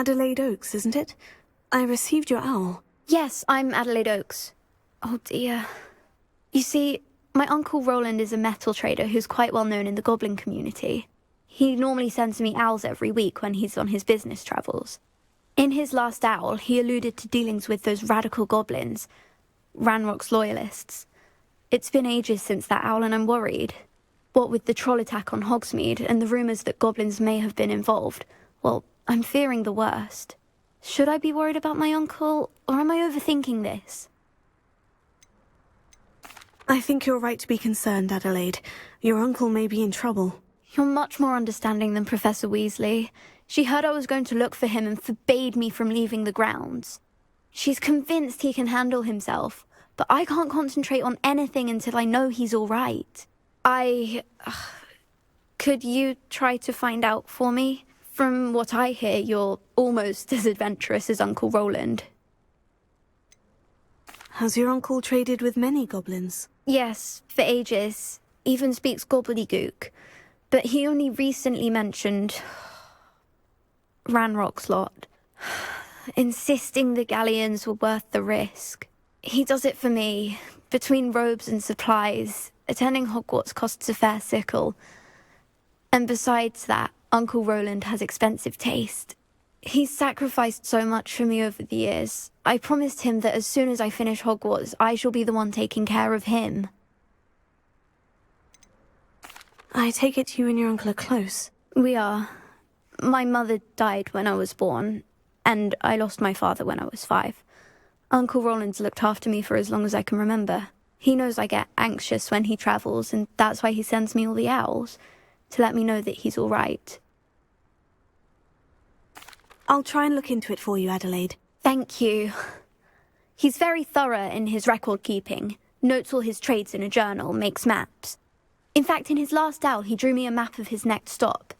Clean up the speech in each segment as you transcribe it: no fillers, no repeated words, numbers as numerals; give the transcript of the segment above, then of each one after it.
Adelaide Oaks, isn't it? I received your owl. Yes, I'm Adelaide Oaks. Oh dear. You see, my uncle Rowland is a metal trader who's quite well known in the goblin community. He normally sends me owls every week when he's on his business travels. In his last owl, he alluded to dealings with those radical goblins, Ranrock's loyalists. It's been ages since that owl and I'm worried. What with the troll attack on Hogsmeade and the rumours that goblins may have been involved, well, I'm fearing the worst. Should I be worried about my uncle, or am I overthinking this? I think you're right to be concerned, Adelaide. Your uncle may be in trouble. You're much more understanding than Professor Weasley. She heard I was going to look for him and forbade me from leaving the grounds. She's convinced he can handle himself, but I can't concentrate on anything until I know he's all right. Could you try to find out for me? From what I hear, you're almost as adventurous as Uncle Rowland. Has your uncle traded with many goblins? Yes, for ages. Even speaks gobbledygook. But he only recently mentioned Ranrock's lot, insisting the galleons were worth the risk. He does it for me. Between robes and supplies, attending Hogwarts costs a fair sickle. And besides that, Uncle Rowland has expensive taste. He's sacrificed so much for me over the years. I promised him that as soon as I finish Hogwarts, I shall be the one taking care of him. I take it you and your uncle are close. We are. My mother died when I was born, and I lost my father when I was 5. Uncle Rowland's looked after me for as long as I can remember. He knows I get anxious when he travels, and that's why he sends me all the owls, to let me know that he's all right. I'll try and look into it for you, Adelaide. Thank you. He's very thorough in his record-keeping, notes all his trades in a journal, makes maps. In fact, in his last owl, he drew me a map of his next stop.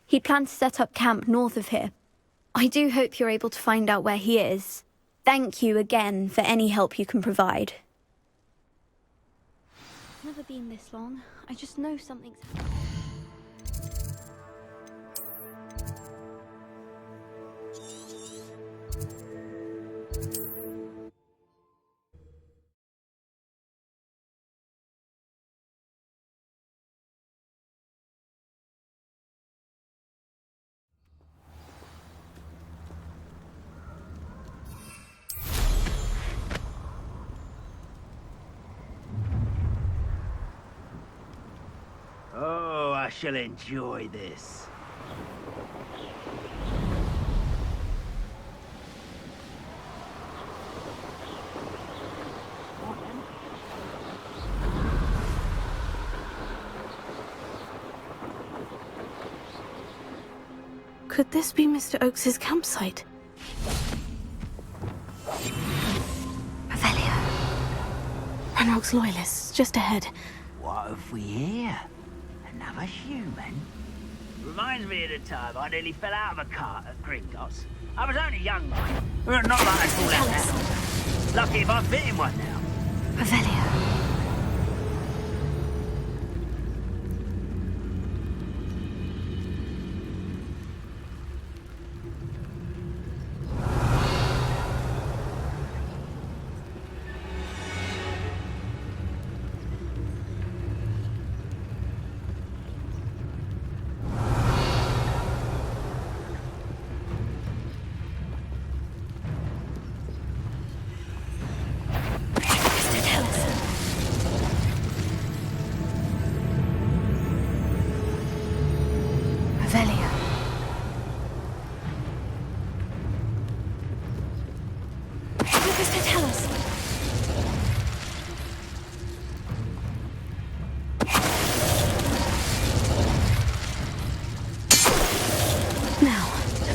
He'd planned to set up camp north of here. I do hope you're able to find out where he is. Thank you again for any help you can provide. Never been this long. I just know something's happening. Oh, I shall enjoy this. Could this be Mr. Oakes's campsite? Revelio. Ranrock's loyalists, just ahead. What have we here? Another human? Reminds me of the time I nearly fell out of a cart at Gringotts. I was only young, mind. Not like I'd fall out now. Lucky if I fit in one now. Revelio.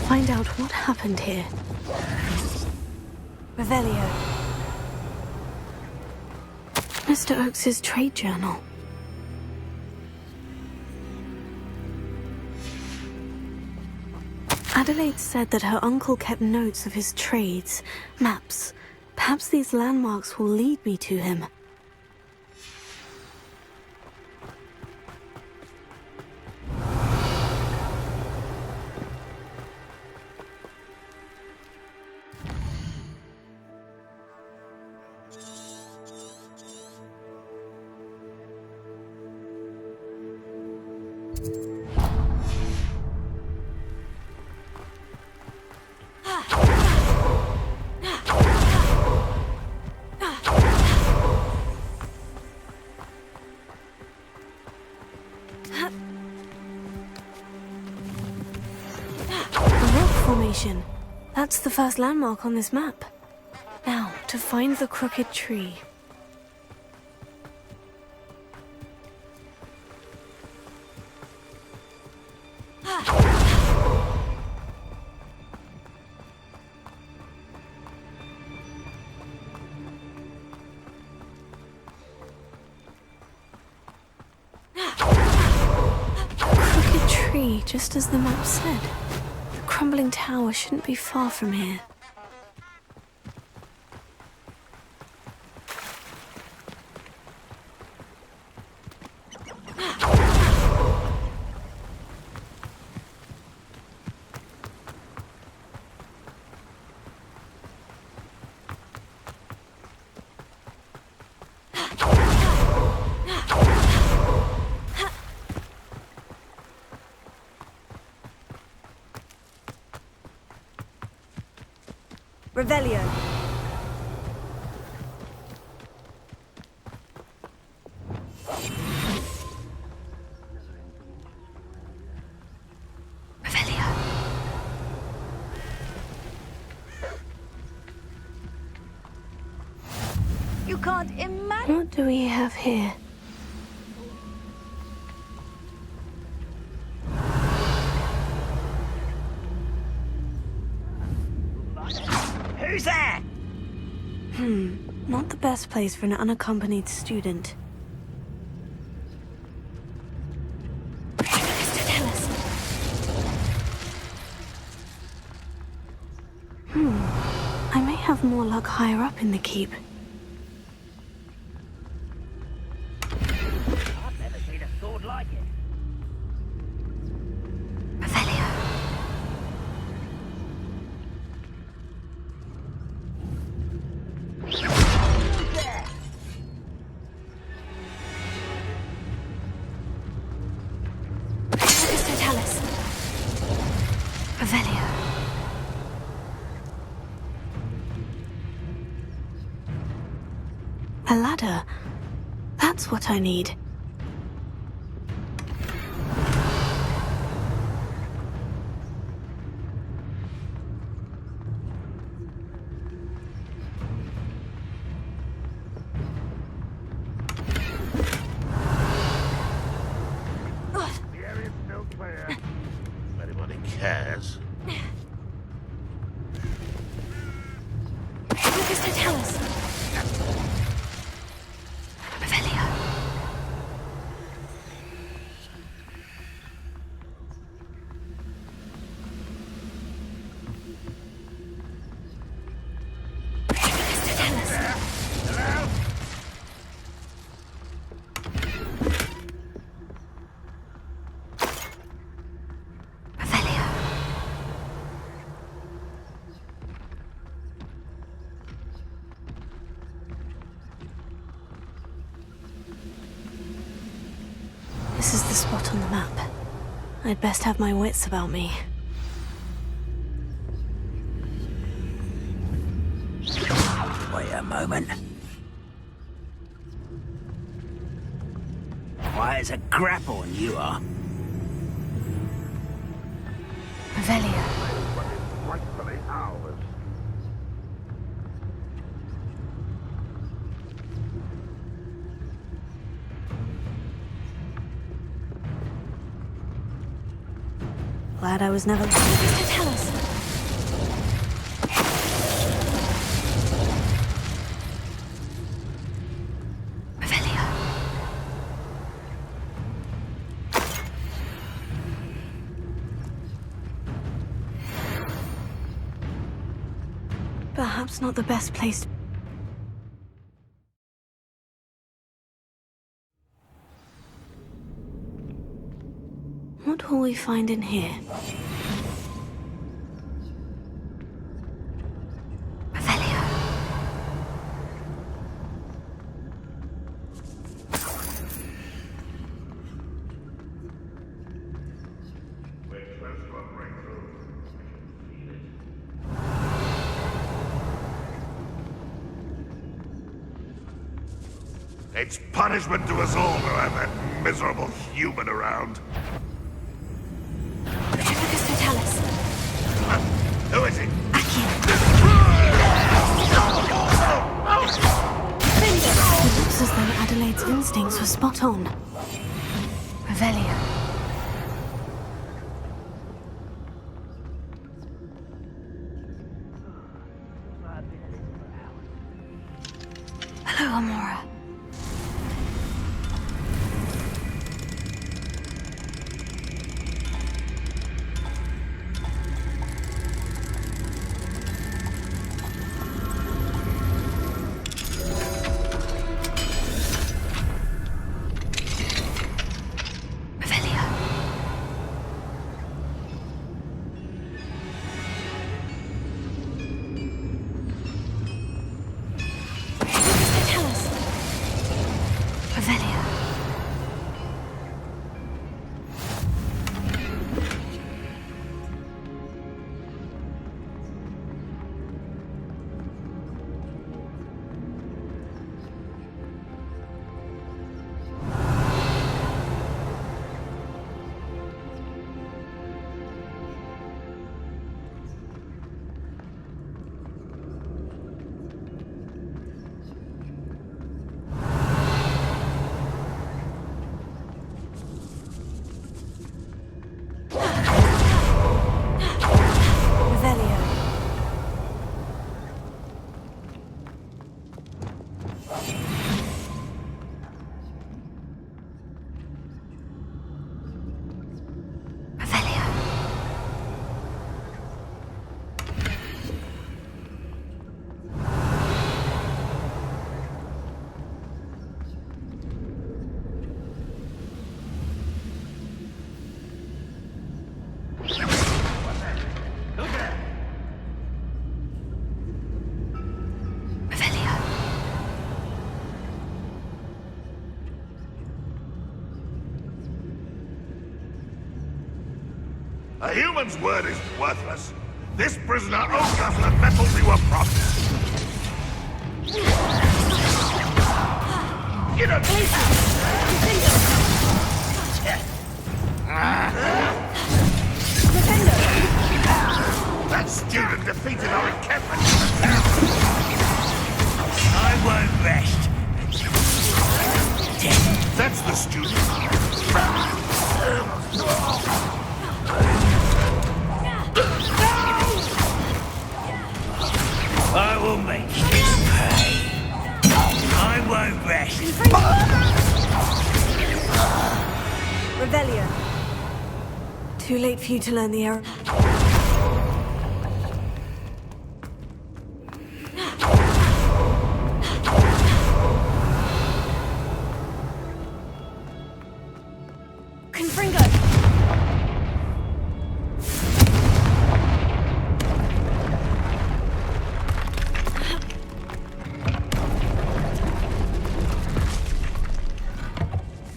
Find out what happened here. Revelio. Mr. Oakes's trade journal. Adelaide said that her uncle kept notes of his trades, maps. Perhaps these landmarks will lead me to him. Formation. That's the first landmark on this map. Now, to find the crooked tree. Crooked tree, just as the map said. Crumbling tower shouldn't be far from here. Revelio. Revelio. You can't imagine. What do we have here? Who's there? Not the best place for an unaccompanied student. Mr. Tellis. I may have more luck higher up in the keep. I've never seen a sword like it. Revelio. Mr. Tellis. Revelio. A ladder. That's what I need. The area's still clear. If anybody cares. Mr. Tellis. Revelio. Mr. Tellis. Hello? Revelio. This is the spot on the map. I'd best have my wits about me. Wait a moment. Why, it's a grapple and you are. Revelio. Rightfully ours. Glad I was never... Mr. Tellis. Revelio. Perhaps not the best place to... What will we find in here? Revelio. It's punishment to us all to have that miserable human around. Focus to tell us. Who is it? It looks as though Adelaide's instincts were spot on. Revelio. Hello, Amora. A human's word is worthless. This prisoner owes us the metals we were promised. You don't need That student defeated our encampment in the town. I won't rest. That's the student. I will make you pay. I won't rest. Revelio. Too late for you to learn the error.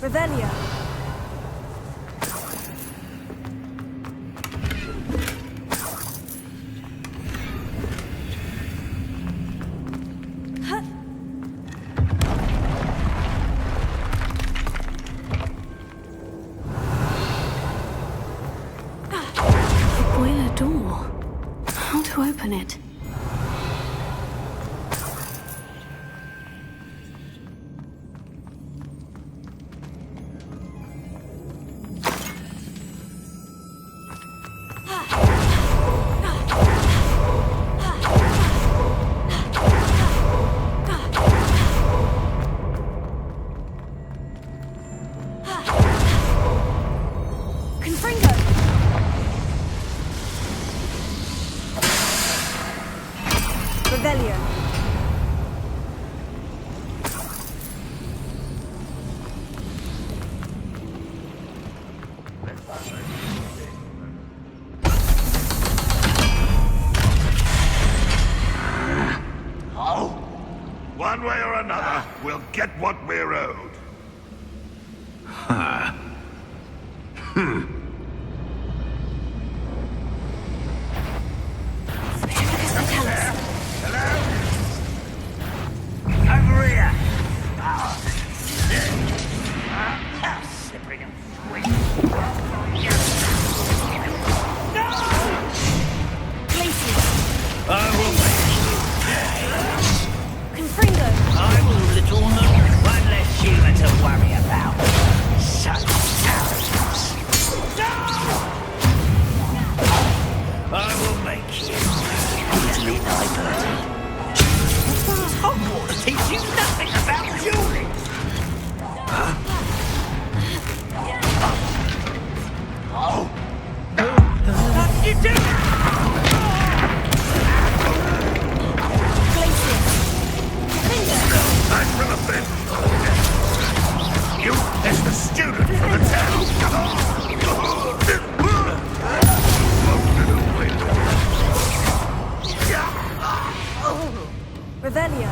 Revelio. The boiler door. How to open it? Revelio. One way or another, we'll get what we're owed. Over here. worry about. Such arrogance. I will make you easily diverted. Hogwarts teach you nothing about dueling. Oh! What did you do? Time for the bit. You is the student for the town. Revelio.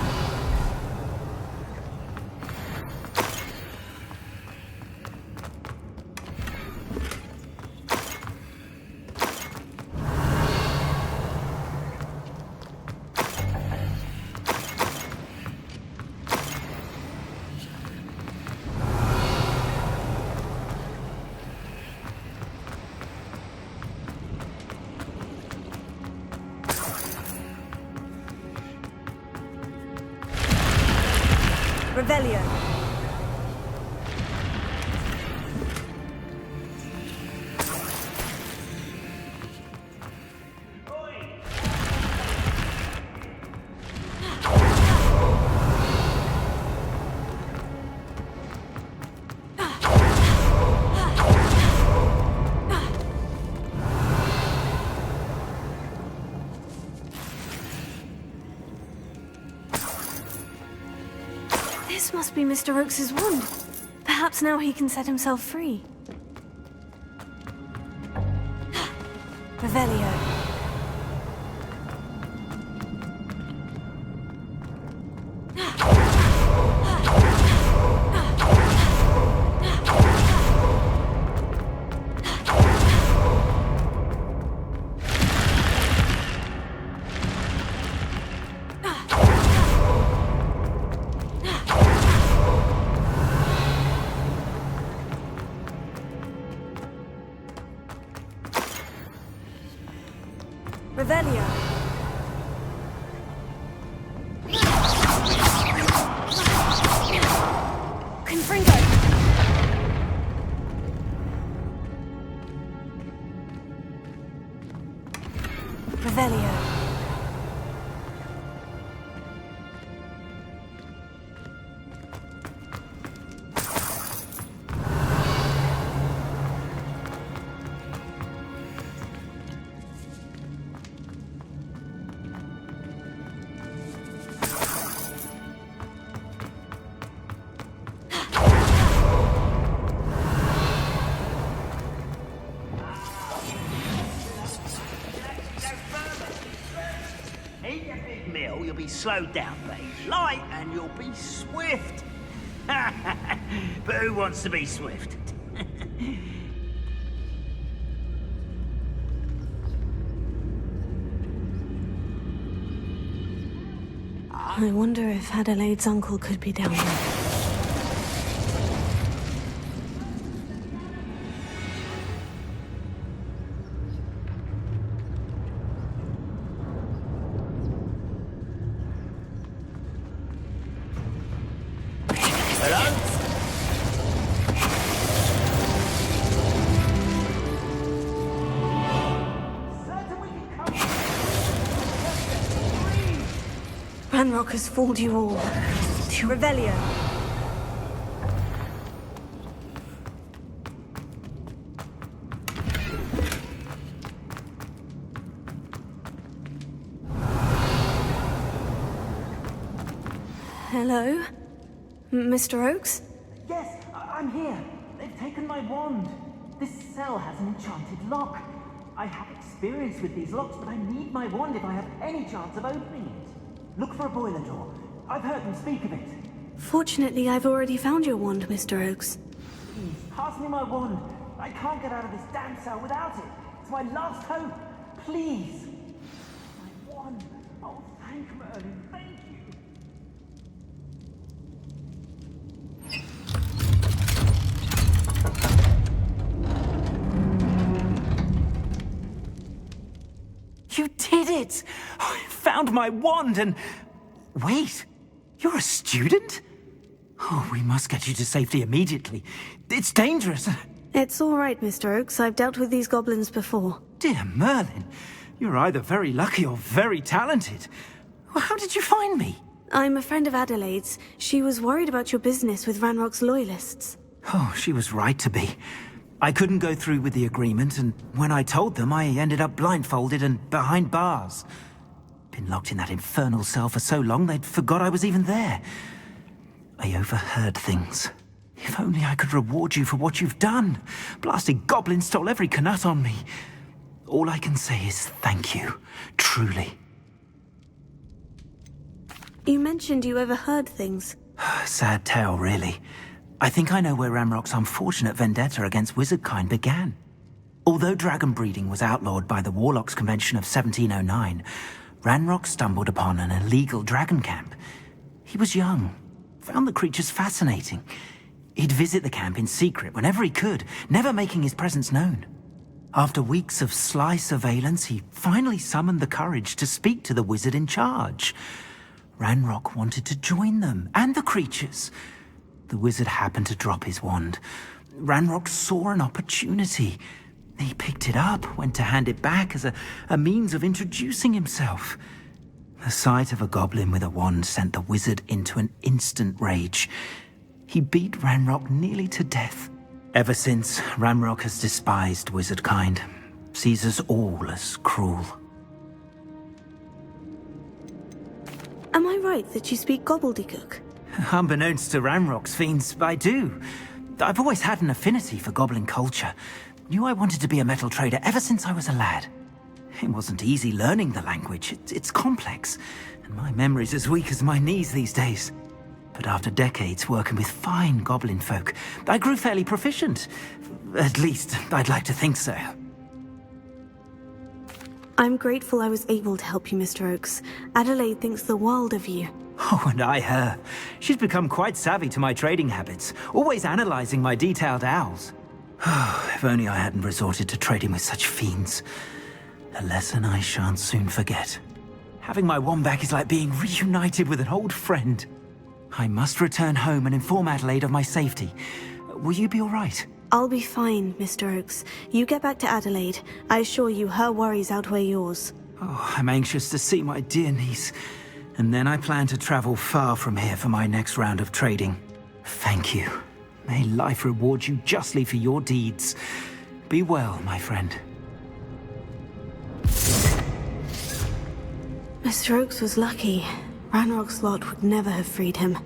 Revelio. This must be Mr. Oakes's wand. Perhaps now he can set himself free. Revelio. Revelio. Confringo. Revelio. In your big mill, you'll be slowed down, babe. Light, and you'll be swift. But who wants to be swift? I wonder if Adelaide's uncle could be down there. Ranrock has fooled you all. Revelio. Hello? Mr. Oakes? Yes, I'm here. They've taken my wand. This cell has an enchanted lock. I have experience with these locks, but I need my wand if I have any chance of opening it. Look for a boiler door. I've heard them speak of it. Fortunately, I've already found your wand, Mr. Oakes. Please, pass me my wand. I can't get out of this damn cell without it. It's my last hope. Please. My wand. Oh, thank Merlin. Thank you. You did it! I found my wand and... Wait, you're a student? Oh, we must get you to safety immediately. It's dangerous. It's all right, Mr. Oakes. I've dealt with these goblins before. Dear Merlin, you're either very lucky or very talented. Well, how did you find me? I'm a friend of Adelaide's. She was worried about your business with Ranrock's loyalists. Oh, she was right to be. I couldn't go through with the agreement, and when I told them, I ended up blindfolded and behind bars. Been locked in that infernal cell for so long, they'd forgot I was even there. I overheard things. If only I could reward you for what you've done. Blasted goblins stole every Knut on me. All I can say is thank you, truly. You mentioned you overheard things. Sad tale, really. I think I know where Ranrock's unfortunate vendetta against wizardkind began. Although dragon breeding was outlawed by the Warlocks Convention of 1709, Ranrock stumbled upon an illegal dragon camp. He was young, found the creatures fascinating. He'd visit the camp in secret whenever he could, never making his presence known. After weeks of sly surveillance, he finally summoned the courage to speak to the wizard in charge. Ranrock wanted to join them, and the creatures. The wizard happened to drop his wand. Ranrock saw an opportunity. He picked it up, went to hand it back as a means of introducing himself. The sight of a goblin with a wand sent the wizard into an instant rage. He beat Ranrock nearly to death. Ever since, Ranrock has despised wizardkind, sees us all as cruel. Am I right that you speak gobbledygook? Unbeknownst to Ranrock's fiends, I do. I've always had an affinity for goblin culture. Knew I wanted to be a metal trader ever since I was a lad. It wasn't easy learning the language. It's complex, and my memory's as weak as my knees these days. But after decades working with fine goblin folk, I grew fairly proficient. At least, I'd like to think so. I'm grateful I was able to help you, Mr. Oakes. Adelaide thinks the world of you. Oh, and I her. She's become quite savvy to my trading habits, always analyzing my detailed owls. If only I hadn't resorted to trading with such fiends. A lesson I shan't soon forget. Having my wand back is like being reunited with an old friend. I must return home and inform Adelaide of my safety. Will you be all right? I'll be fine, Mr. Oakes. You get back to Adelaide. I assure you her worries outweigh yours. Oh, I'm anxious to see my dear niece. And then I plan to travel far from here for my next round of trading. Thank you. May life reward you justly for your deeds. Be well, my friend. Mr. Oakes was lucky. Ranrock's lot would never have freed him.